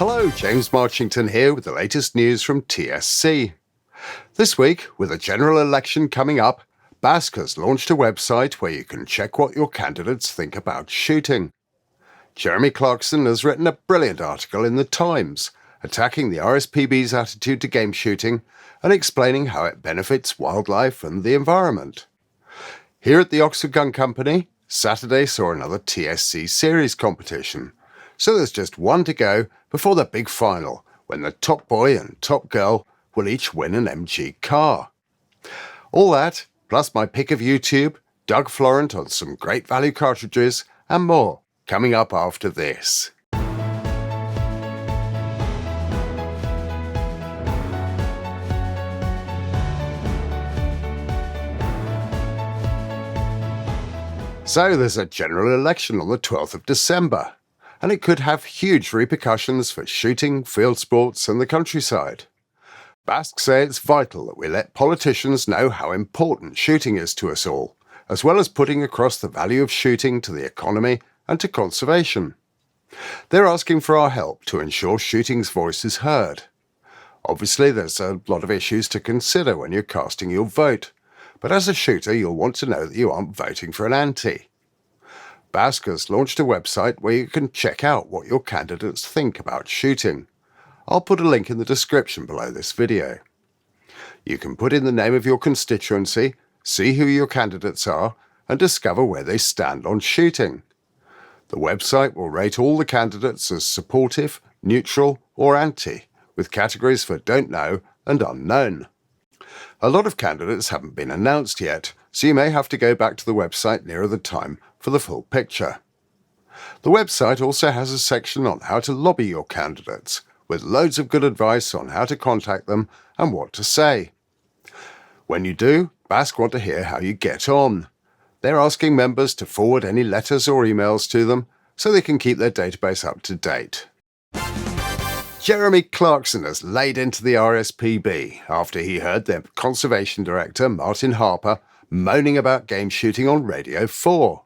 Hello, James Marchington here with the latest news from TSC. This week, with a general election coming up, BASC has launched a website where you can check what your candidates think about shooting. Jeremy Clarkson has written a brilliant article in The Times, attacking the RSPB's attitude to game shooting and explaining how it benefits wildlife and the environment. Here at the Oxford Gun Company, Saturday saw another TSC series competition, so there's just one to go before the big final, when the top boy and top girl will each win an MG car. All that, plus my pick of YouTube, Doug Florent on some great value cartridges, and more, coming up after this. So there's a general election on the 12th of December, and it could have huge repercussions for shooting, field sports and the countryside. BASC say it's vital that we let politicians know how important shooting is to us all, as well as putting across the value of shooting to the economy and to conservation. They're asking for our help to ensure shooting's voice is heard. Obviously, there's a lot of issues to consider when you're casting your vote, but as a shooter you'll want to know that you aren't voting for an anti. BASC has launched a website where you can check out what your candidates think about shooting. I'll put a link in the description below this video. You can put in the name of your constituency, see who your candidates are, and discover where they stand on shooting. The website will rate all the candidates as supportive, neutral, or anti, with categories for don't know and unknown. A lot of candidates haven't been announced yet, so you may have to go back to the website nearer the time for the full picture. The website also has a section on how to lobby your candidates, with loads of good advice on how to contact them and what to say. When you do, BASC want to hear how you get on. They're asking members to forward any letters or emails to them so they can keep their database up to date. Jeremy Clarkson has laid into the RSPB after he heard their Conservation Director, Martin Harper, moaning about game shooting on Radio 4.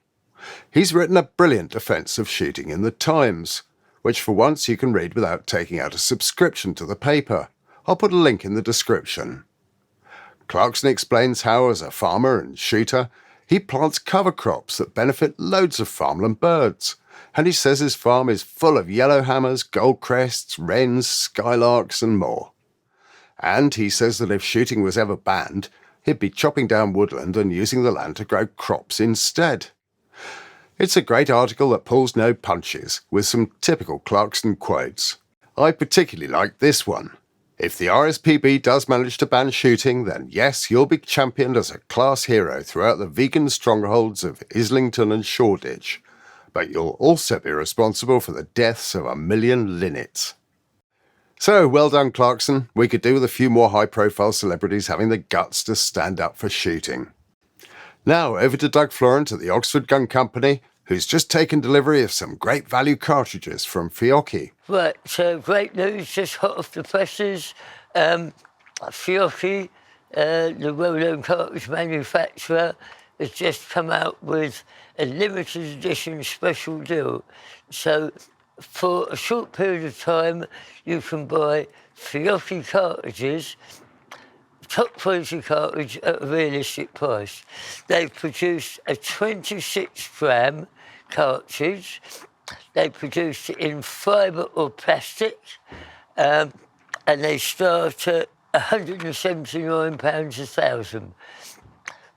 He's written a brilliant defence of shooting in The Times, which for once you can read without taking out a subscription to the paper. I'll put a link in the description. Clarkson explains how, as a farmer and shooter, he plants cover crops that benefit loads of farmland birds, and he says his farm is full of yellowhammers, goldcrests, wrens, skylarks and more. And he says that if shooting was ever banned, he'd be chopping down woodland and using the land to grow crops instead. It's a great article that pulls no punches, with some typical Clarkson quotes. I particularly like this one. If the RSPB does manage to ban shooting, then yes, you'll be championed as a class hero throughout the vegan strongholds of Islington and Shoreditch. But you'll also be responsible for the deaths of 1 million linnets. So, well done, Clarkson. We could do with a few more high-profile celebrities having the guts to stand up for shooting. Now, over to Doug Florent at the Oxford Gun Company, who's just taken delivery of some great value cartridges from Fiocchi. Right, so great news, just hot off the presses. Fiocchi, the well-known cartridge manufacturer, has just come out with a limited edition special deal. So for a short period of time, you can buy Fiocchi cartridges, top quality cartridge at a realistic price. They've produced a 26-gram cartridge. They produced it in fibre or plastic, and they start at £179 a thousand.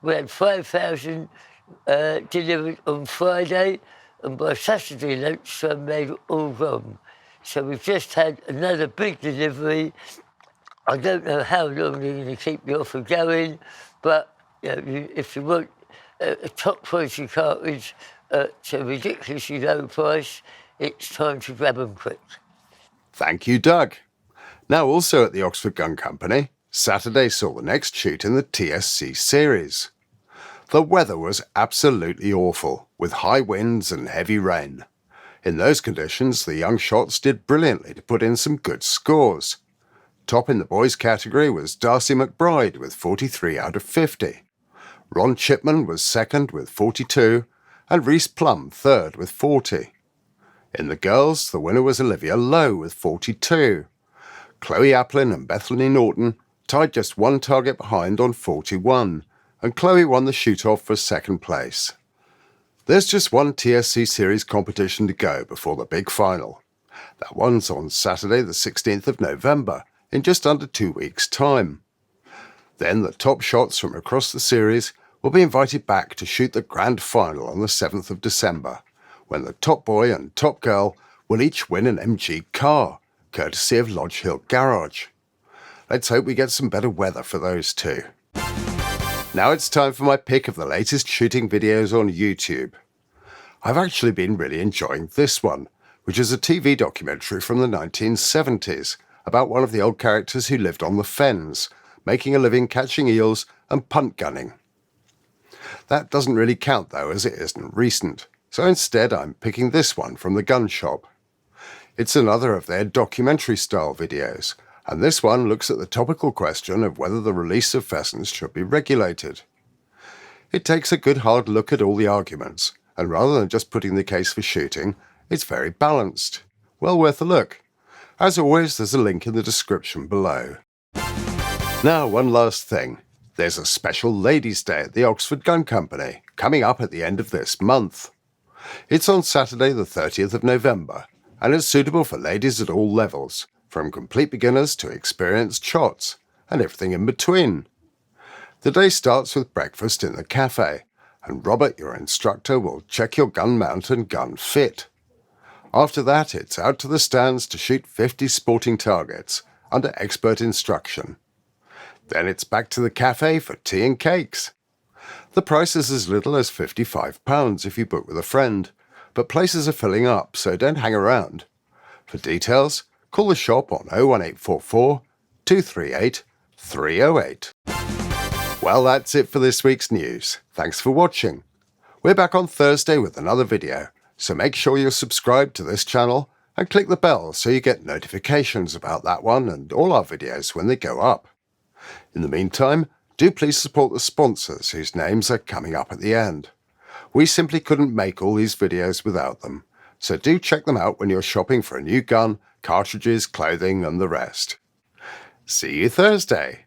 We had 5,000 delivered on Friday, and by Saturday lunchtime they'd all gone. So we've just had another big delivery. I don't know how long they're going to keep the offer going, but you know, if you want a top quality cartridge at a ridiculously low price, it's time to grab them quick. Thank you, Doug. Now also at the Oxford Gun Company, Saturday saw the next shoot in the TSC series. The weather was absolutely awful, with high winds and heavy rain. In those conditions, the young shots did brilliantly to put in some good scores. Top in the boys category was Darcy McBride with 43 out of 50. Ron Chipman was second with 42, and Reese Plum third with 40. In the girls, the winner was Olivia Lowe with 42. Chloe Applin and Bethany Norton tied just one target behind on 41, and Chloe won the shoot-off for second place. There's just one TSC series competition to go before the big final. That one's on Saturday the 16th of November, in just under 2 weeks' time. Then the top shots from across the series will be invited back to shoot the grand final on the 7th of December, when the top boy and top girl will each win an MG car, courtesy of Lodge Hill Garage. Let's hope we get some better weather for those two. Now it's time for my pick of the latest shooting videos on YouTube. I've actually been really enjoying this one, which is a TV documentary from the 1970s about one of the old characters who lived on the fens, making a living catching eels and punt gunning. That doesn't really count though, as it isn't recent, so instead I'm picking this one from the gun shop. It's another of their documentary-style videos, and this one looks at the topical question of whether the release of pheasants should be regulated. It takes a good hard look at all the arguments, and rather than just putting the case for shooting, it's very balanced. Well worth a look. As always, there's a link in the description below. Now, one last thing. There's a special Ladies' Day at the Oxford Gun Company, coming up at the end of this month. It's on Saturday the 30th of November, and it's suitable for ladies at all levels, from complete beginners to experienced shots, and everything in between. The day starts with breakfast in the cafe, and Robert, your instructor, will check your gun mount and gun fit. After that, it's out to the stands to shoot 50 sporting targets, under expert instruction. Then it's back to the cafe for tea and cakes. The price is as little as £55 if you book with a friend, but places are filling up, so don't hang around. For details, call the shop on 01844 238 308. Well, that's it for this week's news. Thanks for watching. We're back on Thursday with another video, so make sure you're subscribed to this channel and click the bell so you get notifications about that one and all our videos when they go up. In the meantime, do please support the sponsors whose names are coming up at the end. We simply couldn't make all these videos without them, so do check them out when you're shopping for a new gun, cartridges, clothing and the rest. See you Thursday!